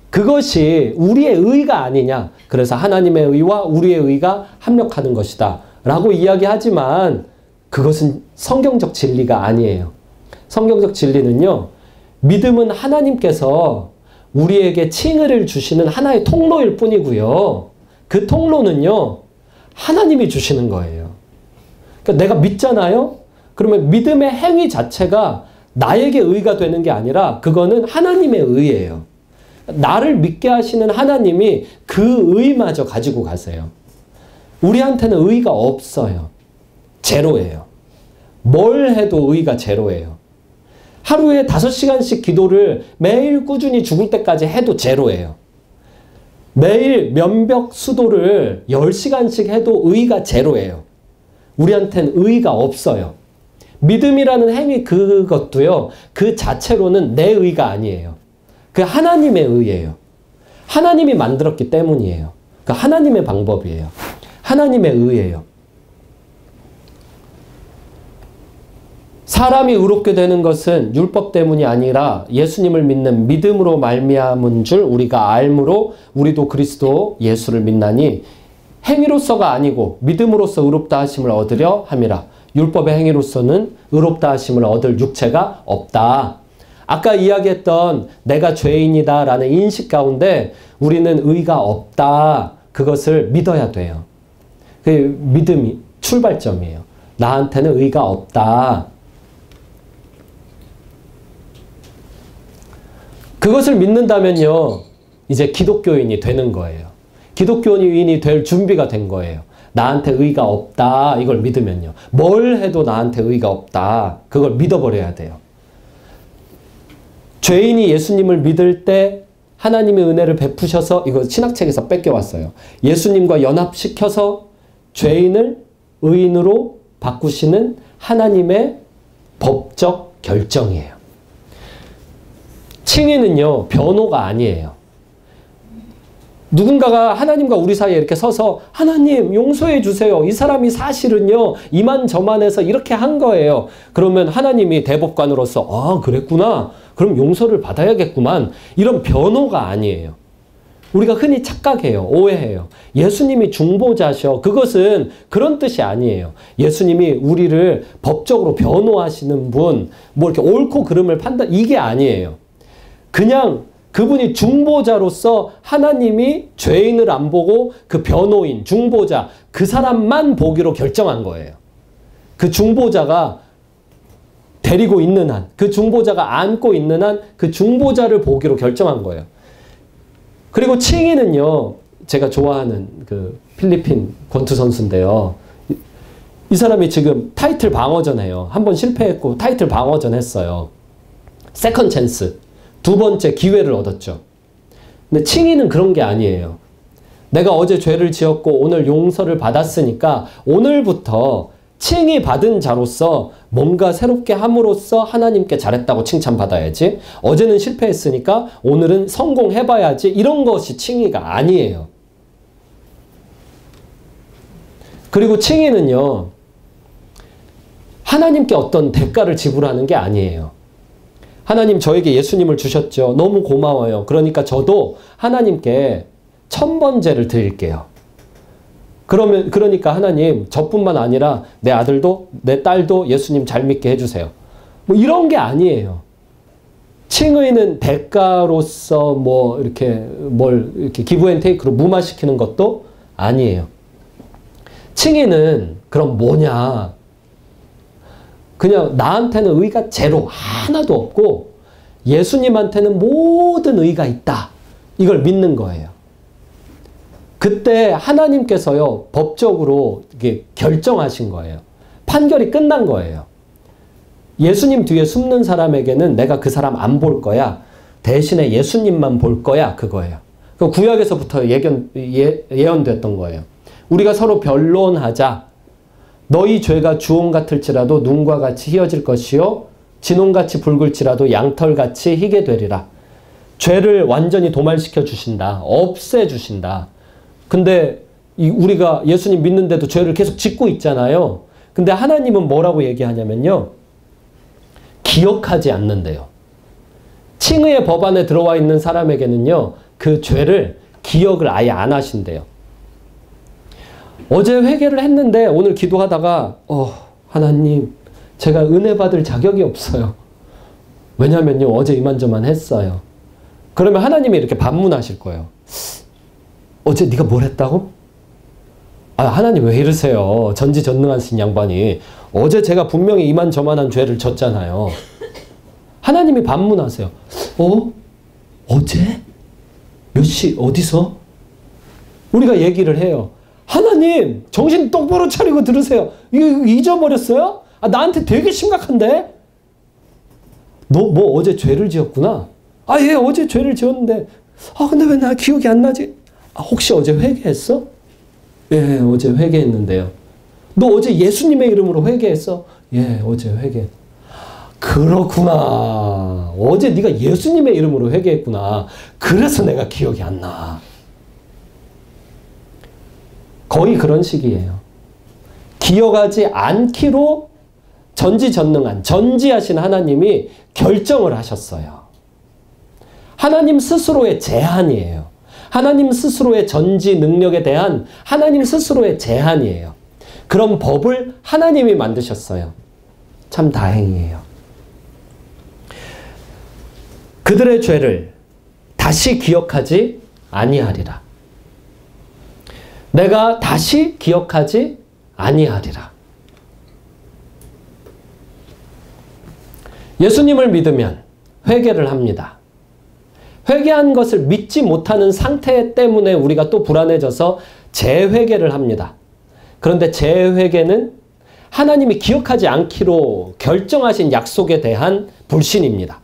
그것이 우리의 의가 아니냐. 그래서 하나님의 의와 우리의 의가 합력하는 것이다. 라고 이야기하지만 그것은 성경적 진리가 아니에요. 성경적 진리는요. 믿음은 하나님께서 우리에게 칭의를 주시는 하나의 통로일 뿐이고요. 그 통로는요. 하나님이 주시는 거예요. 그러니까 내가 믿잖아요. 그러면 믿음의 행위 자체가 나에게 의가 되는 게 아니라 그거는 하나님의 의예요. 나를 믿게 하시는 하나님이 그 의마저 가지고 가세요. 우리한테는 의가 없어요. 제로예요. 뭘 해도 의가 제로예요. 하루에 5시간씩 기도를 매일 꾸준히 죽을 때까지 해도 제로예요. 매일 면벽 수도를 10시간씩 해도 의가 제로예요. 우리한테는 의가 없어요. 믿음이라는 행위 그것도요. 그 자체로는 내 의가 아니에요. 그 하나님의 의예요. 하나님이 만들었기 때문이에요. 그 하나님의 방법이에요. 하나님의 의예요. 사람이 의롭게 되는 것은 율법 때문이 아니라 예수님을 믿는 믿음으로 말미암은 줄 우리가 알므로 우리도 그리스도 예수를 믿나니 행위로서가 아니고 믿음으로써 의롭다 하심을 얻으려 함이라. 율법의 행위로서는 의롭다 하심을 얻을 육체가 없다. 아까 이야기했던 내가 죄인이다 라는 인식 가운데 우리는 의가 없다. 그것을 믿어야 돼요. 그 믿음이 출발점이에요. 나한테는 의가 없다. 그것을 믿는다면요, 이제 기독교인이 되는 거예요. 기독교인이 될 준비가 된 거예요. 나한테 의가 없다. 이걸 믿으면요. 뭘 해도 나한테 의가 없다. 그걸 믿어버려야 돼요. 죄인이 예수님을 믿을 때 하나님의 은혜를 베푸셔서, 이거 신학책에서 뺏겨왔어요. 예수님과 연합시켜서 죄인을 의인으로 바꾸시는 하나님의 법적 결정이에요. 칭의는요, 변호가 아니에요. 누군가가 하나님과 우리 사이에 이렇게 서서 하나님 용서해 주세요. 이 사람이 사실은요 이만저만해서 이렇게 한 거예요. 그러면 하나님이 대법관으로서 아 그랬구나. 그럼 용서를 받아야겠구만. 이런 변호가 아니에요. 우리가 흔히 착각해요. 오해해요. 예수님이 중보자셔. 그것은 그런 뜻이 아니에요. 예수님이 우리를 법적으로 변호하시는 분, 뭐 이렇게 옳고 그름을 판단, 이게 아니에요. 그냥 그분이 중보자로서 하나님이 죄인을 안 보고 그 변호인, 중보자, 그 사람만 보기로 결정한 거예요. 그 중보자가 데리고 있는 한, 그 중보자가 안고 있는 한, 그 중보자를 보기로 결정한 거예요. 그리고 칭의는요, 제가 좋아하는 그 필리핀 권투 선수인데요. 이 사람이 지금 타이틀 방어전 해요. 한 번 실패했고 타이틀 방어전 했어요. 세컨 찬스. 두 번째 기회를 얻었죠. 근데 칭의는 그런 게 아니에요. 내가 어제 죄를 지었고 오늘 용서를 받았으니까 오늘부터 칭의 받은 자로서 뭔가 새롭게 함으로써 하나님께 잘했다고 칭찬받아야지. 어제는 실패했으니까 오늘은 성공해봐야지. 이런 것이 칭의가 아니에요. 그리고 칭의는요, 하나님께 어떤 대가를 지불하는 게 아니에요. 하나님 저에게 예수님을 주셨죠. 너무 고마워요. 그러니까 저도 하나님께 1000번제를 드릴게요. 그러니까 하나님 저뿐만 아니라 내 아들도 내 딸도 예수님 잘 믿게 해주세요. 뭐 이런 게 아니에요. 칭의는 대가로서 뭐 이렇게 뭘 이렇게 기브앤테이크로 무마시키는 것도 아니에요. 칭의는 그럼 뭐냐? 그냥 나한테는 의가 제로 하나도 없고 예수님한테는 모든 의가 있다. 이걸 믿는 거예요. 그때 하나님께서요 법적으로 이게 결정하신 거예요. 판결이 끝난 거예요. 예수님 뒤에 숨는 사람에게는 내가 그 사람 안 볼 거야. 대신에 예수님만 볼 거야. 그거예요. 그 구약에서부터 예언됐던 거예요. 우리가 서로 변론하자. 너희 죄가 주홍 같을지라도 눈과 같이 희어질 것이요 진홍같이 붉을지라도 양털같이 희게 되리라. 죄를 완전히 도말시켜 주신다. 없애 주신다. 근데 우리가 예수님 믿는데도 죄를 계속 짓고 있잖아요. 근데 하나님은 뭐라고 얘기하냐면요. 기억하지 않는데요. 칭의의 법안에 들어와 있는 사람에게는요. 그 죄를 기억을 아예 안 하신대요. 어제 회개를 했는데 오늘 기도하다가 하나님 제가 은혜 받을 자격이 없어요. 왜냐면요. 어제 이만저만 했어요. 그러면 하나님이 이렇게 반문하실 거예요. 어제 네가 뭘 했다고? 아 하나님 왜 이러세요. 전지전능하신 양반이. 어제 제가 분명히 이만저만한 죄를 졌잖아요. 하나님이 반문하세요. 어제? 몇 시? 어디서? 우리가 얘기를 해요. 하나님 정신 똑바로 차리고 들으세요. 이거 잊어버렸어요? 아, 나한테 되게 심각한데? 너 뭐 어제 죄를 지었구나? 아 예 어제 죄를 지었는데 근데 왜 나 기억이 안 나지? 혹시 어제 회개했어? 예 어제 회개했는데요. 너 어제 예수님의 이름으로 회개했어? 예 어제 회개. 그렇구나. 어제 네가 예수님의 이름으로 회개했구나. 그래서 내가 기억이 안 나. 거의 그런 식이에요. 기억하지 않기로 전지전능한, 전지하신 하나님이 결정을 하셨어요. 하나님 스스로의 제한이에요. 하나님 스스로의 전지 능력에 대한 하나님 스스로의 제한이에요. 그런 법을 하나님이 만드셨어요. 참 다행이에요. 그들의 죄를 다시 기억하지 아니하리라. 내가 다시 기억하지 아니하리라. 예수님을 믿으면 회개를 합니다. 회개한 것을 믿지 못하는 상태 때문에 우리가 또 불안해져서 재회개를 합니다. 그런데 재회개는 하나님이 기억하지 않기로 결정하신 약속에 대한 불신입니다.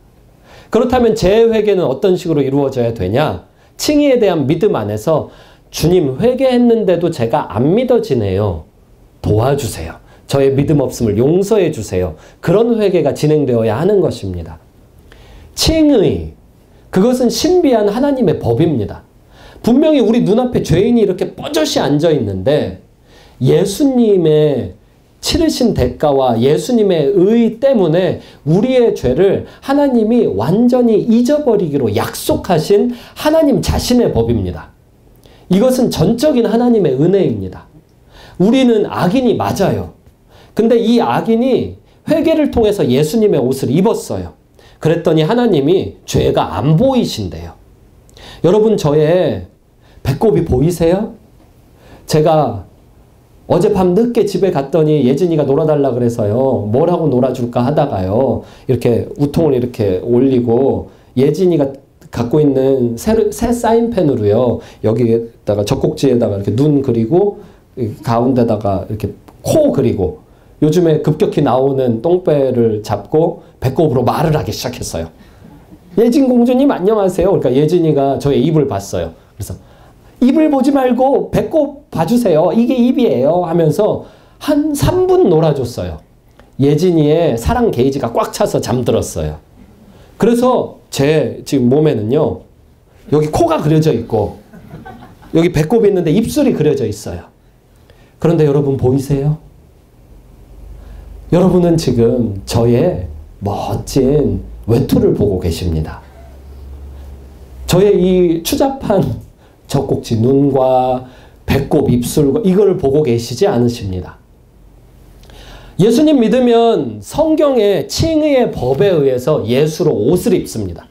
그렇다면 재회개는 어떤 식으로 이루어져야 되냐? 칭의에 대한 믿음 안에서 주님 회개했는데도 제가 안 믿어지네요. 도와주세요. 저의 믿음 없음을 용서해 주세요. 그런 회개가 진행되어야 하는 것입니다. 칭의, 그것은 신비한 하나님의 법입니다. 분명히 우리 눈앞에 죄인이 이렇게 뻐젓이 앉아 있는데 예수님의 치르신 대가와 예수님의 의 때문에 우리의 죄를 하나님이 완전히 잊어버리기로 약속하신 하나님 자신의 법입니다. 이것은 전적인 하나님의 은혜입니다. 우리는 악인이 맞아요. 근데 이 악인이 회개를 통해서 예수님의 옷을 입었어요. 그랬더니 하나님이 죄가 안 보이신대요. 여러분, 저의 배꼽이 보이세요? 제가 어젯밤 늦게 집에 갔더니 예진이가 놀아달라 그래서요. 뭘 하고 놀아줄까 하다가요. 이렇게 우통을 이렇게 올리고 예진이가 갖고 있는 새 사인펜으로요. 여기에다가 젖꼭지에다가 이렇게 눈 그리고 가운데다가 이렇게 코 그리고 요즘에 급격히 나오는 똥배를 잡고 배꼽으로 말을 하기 시작했어요. 예진 공주님 안녕하세요. 그러니까 예진이가 저의 입을 봤어요. 그래서 입을 보지 말고 배꼽 봐주세요. 이게 입이에요. 하면서 한 3분 놀아줬어요. 예진이의 사랑 게이지가 꽉 차서 잠들었어요. 그래서 제 지금 몸에는요. 여기 코가 그려져 있고 여기 배꼽이 있는데 입술이 그려져 있어요. 그런데 여러분 보이세요? 여러분은 지금 저의 멋진 외투를 보고 계십니다. 저의 이 추잡한 젖꼭지 눈과 배꼽, 입술과 이걸 보고 계시지 않으십니다. 예수님 믿으면 성경의 칭의의 법에 의해서 예수로 옷을 입습니다.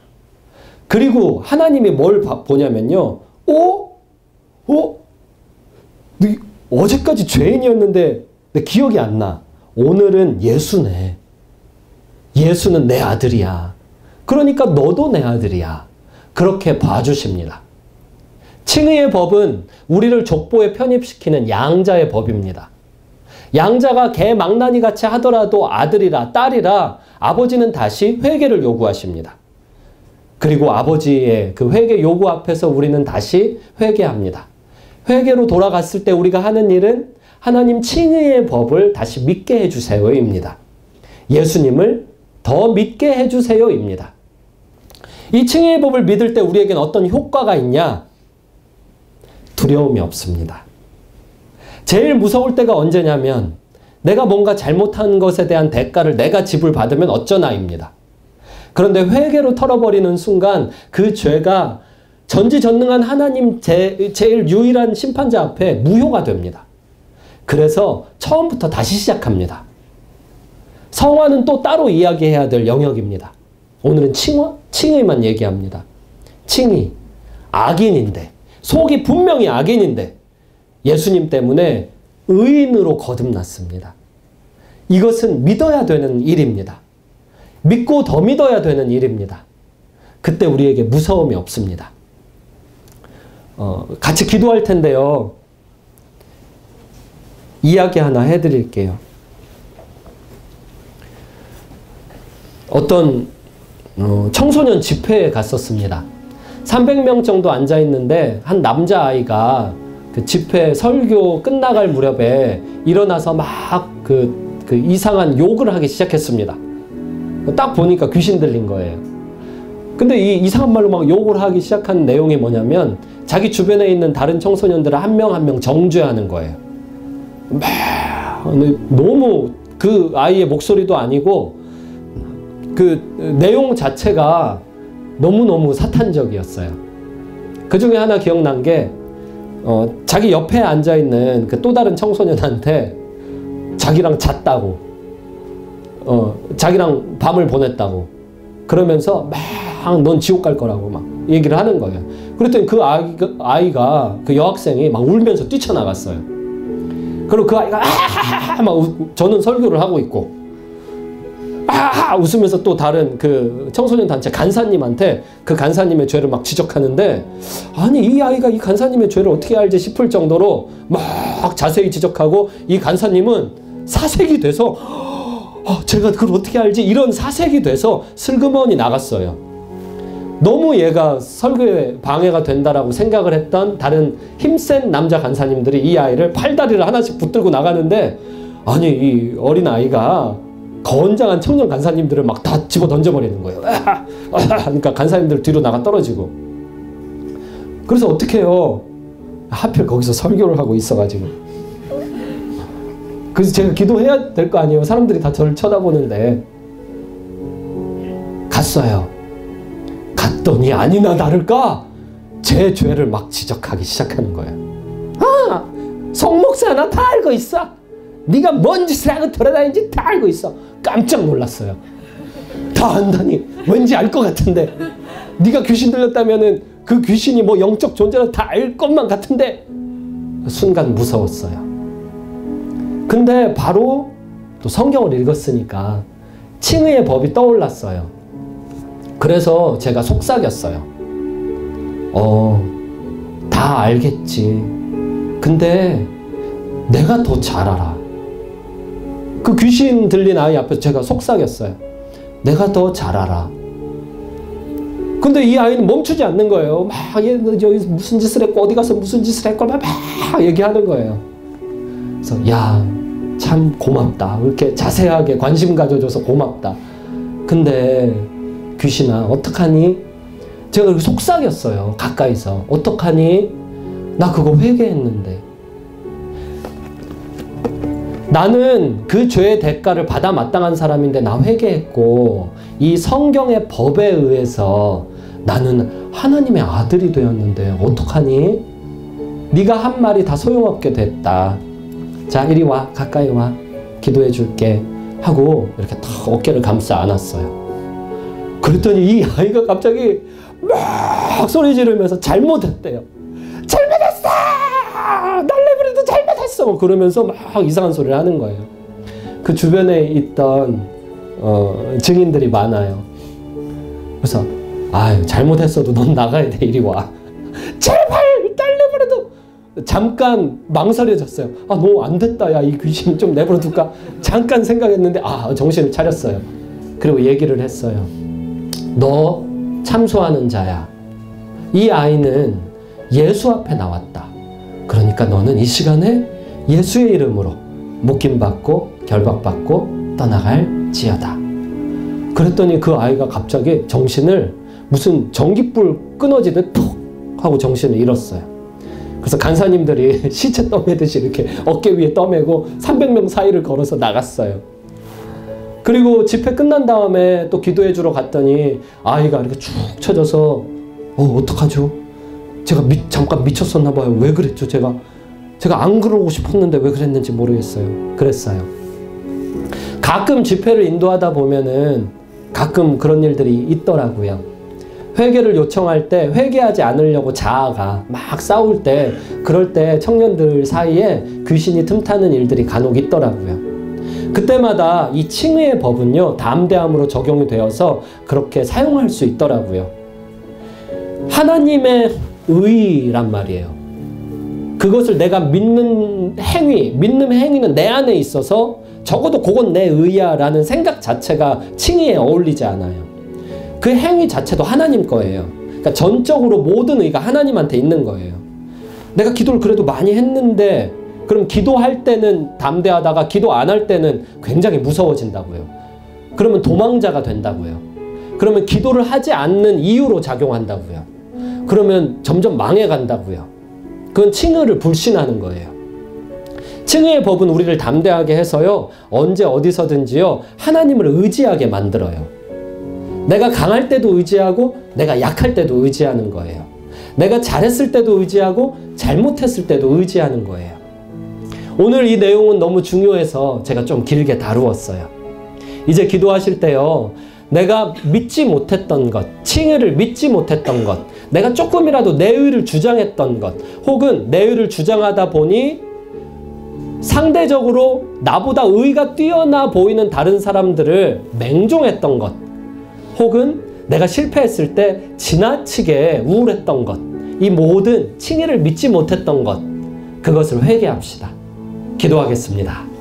그리고 하나님이 뭘 보냐면요. 어제까지 죄인이었는데 내 기억이 안 나. 오늘은 예수네. 예수는 내 아들이야. 그러니까 너도 내 아들이야. 그렇게 봐주십니다. 칭의의 법은 우리를 족보에 편입시키는 양자의 법입니다. 양자가 개망나니 같이 하더라도 아들이라 딸이라 아버지는 다시 회개를 요구하십니다. 그리고 아버지의 그 회개 요구 앞에서 우리는 다시 회개합니다. 회개로 돌아갔을 때 우리가 하는 일은 하나님 칭의의 법을 다시 믿게 해주세요입니다. 예수님을 더 믿게 해주세요입니다. 이 칭의의 법을 믿을 때 우리에겐 어떤 효과가 있냐? 두려움이 없습니다. 제일 무서울 때가 언제냐면 내가 뭔가 잘못한 것에 대한 대가를 내가 지불받으면 어쩌나입니다. 그런데 회개로 털어버리는 순간 그 죄가 전지전능한 하나님 제일 유일한 심판자 앞에 무효가 됩니다. 그래서 처음부터 다시 시작합니다. 성화는 또 따로 이야기해야 될 영역입니다. 오늘은 칭의만 얘기합니다. 칭의, 악인인데 속이 분명히 악인인데 예수님 때문에 의인으로 거듭났습니다. 이것은 믿어야 되는 일입니다. 믿고 더 믿어야 되는 일입니다. 그때 우리에게 무서움이 없습니다. 같이 기도할 텐데요. 이야기 하나 해드릴게요. 어떤 청소년 집회에 갔었습니다. 300명 정도 앉아있는데 한 남자아이가 그 집회 설교 끝나갈 무렵에 일어나서 막 그 이상한 욕을 하기 시작했습니다. 딱 보니까 귀신 들린 거예요. 근데 이 이상한 말로 막 욕을 하기 시작한 내용이 뭐냐면 자기 주변에 있는 다른 청소년들을 한 명 한 명 정죄하는 거예요. 너무 그 아이의 목소리도 아니고 그 내용 자체가 너무너무 사탄적이었어요. 그 중에 하나 기억난 게 자기 옆에 앉아있는 그 또 다른 청소년한테 자기랑 잤다고 자기랑 밤을 보냈다고 그러면서 막 넌 지옥 갈 거라고 막 얘기를 하는 거예요. 그랬더니 그 아이가 그 여학생이 막 울면서 뛰쳐나갔어요. 그리고 그 아이가 아하하하 막 저는 설교를 하고 있고 아하 웃으면서 또 다른 그 청소년 단체 간사님한테 그 간사님의 죄를 막 지적하는데 아니 이 아이가 이 간사님의 죄를 어떻게 알지 싶을 정도로 막 자세히 지적하고 이 간사님은 사색이 돼서 제가 그걸 어떻게 알지 이런 사색이 돼서 슬그머니 나갔어요. 너무 얘가 설교에 방해가 된다라고 생각을 했던 다른 힘센 남자 간사님들이 이 아이를 팔다리를 하나씩 붙들고 나가는데 아니 이 어린 아이가 건장한 청년 간사님들을 막 다 집어 던져버리는 거예요. 그러니까 간사님들 뒤로 나가 떨어지고. 그래서 어떻게 해요? 하필 거기서 설교를 하고 있어가지고. 그래서 제가 기도해야 될 거 아니에요. 사람들이 다 저를 쳐다보는데. 갔어요. 갔더니 아니나 다를까 제 죄를 막 지적하기 시작하는 거예요. 송 목사 나 다 알고 있어. 네가 뭔 짓을 하고 돌아다니는지 다 알고 있어. 깜짝 놀랐어요. 다 안다니 왠지 알 것 같은데 네가 귀신 들렸다면은 그 귀신이 뭐 영적 존재는 다 알 것만 같은데 순간 무서웠어요. 근데 바로 또 성경을 읽었으니까 칭의의 법이 떠올랐어요. 그래서 제가 속삭였어요. 다 알겠지. 근데 내가 더 잘 알아. 그 귀신 들린 아이 앞에서 제가 속삭였어요. 내가 더 잘 알아. 근데 이 아이는 멈추지 않는 거예요. 막 얘 여기서 무슨 짓을 했고 어디 가서 무슨 짓을 했고 막 얘기하는 거예요. 그래서 야, 참 고맙다. 이렇게 자세하게 관심 가져줘서 고맙다. 근데 귀신아 어떡하니? 제가 그렇게 속삭였어요. 가까이서. 어떡하니? 나 그거 회개했는데. 나는 그 죄의 대가를 받아 마땅한 사람인데 나 회개했고 이 성경의 법에 의해서 나는 하나님의 아들이 되었는데 어떡하니? 네가 한 말이 다 소용없게 됐다. 자 이리 와. 가까이 와. 기도해 줄게. 하고 이렇게 탁 어깨를 감싸 안았어요. 그랬더니 이 아이가 갑자기 막 소리 지르면서 잘못했대요. 잘못했어! 날래버려도 잘못했어! 그러면서 막 이상한 소리를 하는 거예요. 그 주변에 있던 증인들이 많아요. 그래서 아유 잘못했어도 넌 나가야 돼. 이리 와. 제발 날래버려도 잠깐 망설여졌어요. 너 안 됐다. 야 이 귀신 좀 내버려둘까? 잠깐 생각했는데 정신을 차렸어요. 그리고 얘기를 했어요. 너 참소하는 자야. 이 아이는 예수 앞에 나왔다. 그러니까 너는 이 시간에 예수의 이름으로 묶임받고 결박받고 떠나갈지어다. 그랬더니 그 아이가 갑자기 정신을 무슨 전깃불 끊어지듯 푹 하고 정신을 잃었어요. 그래서 간사님들이 시체 떠매듯이 이렇게 어깨 위에 떠매고 300명 사이를 걸어서 나갔어요. 그리고 집회 끝난 다음에 또 기도해 주러 갔더니 아이가 이렇게 축 처져서 어떡하죠? 제가 잠깐 미쳤었나 봐요. 왜 그랬죠? 제가 안 그러고 싶었는데 왜 그랬는지 모르겠어요. 그랬어요. 가끔 집회를 인도하다 보면은 가끔 그런 일들이 있더라고요. 회개를 요청할 때 회개하지 않으려고 자아가 막 싸울 때 그럴 때 청년들 사이에 귀신이 틈타는 일들이 간혹 있더라고요. 그때마다 이 칭의의 법은요 담대함으로 적용이 되어서 그렇게 사용할 수 있더라고요. 하나님의 의란 말이에요. 그것을 내가 믿는 행위는 내 안에 있어서 적어도 그건 내 의야 라는 생각 자체가 칭의에 어울리지 않아요. 그 행위 자체도 하나님 거예요. 그러니까 전적으로 모든 의가 하나님한테 있는 거예요. 내가 기도를 그래도 많이 했는데 그럼 기도할 때는 담대하다가 기도 안 할 때는 굉장히 무서워진다고요. 그러면 도망자가 된다고요. 그러면 기도를 하지 않는 이유로 작용한다고요. 그러면 점점 망해간다고요. 그건 칭의를 불신하는 거예요. 칭의의 법은 우리를 담대하게 해서요, 언제 어디서든지요, 하나님을 의지하게 만들어요. 내가 강할 때도 의지하고 내가 약할 때도 의지하는 거예요. 내가 잘했을 때도 의지하고 잘못했을 때도 의지하는 거예요. 오늘 이 내용은 너무 중요해서 제가 좀 길게 다루었어요. 이제 기도하실 때요, 내가 믿지 못했던 것, 칭의를 믿지 못했던 것, 내가 조금이라도 내 의를 주장했던 것, 혹은 내 의를 주장하다 보니 상대적으로 나보다 의가 뛰어나 보이는 다른 사람들을 맹종했던 것, 혹은 내가 실패했을 때 지나치게 우울했던 것, 이 모든 칭의를 믿지 못했던 것, 그것을 회개합시다. 기도하겠습니다.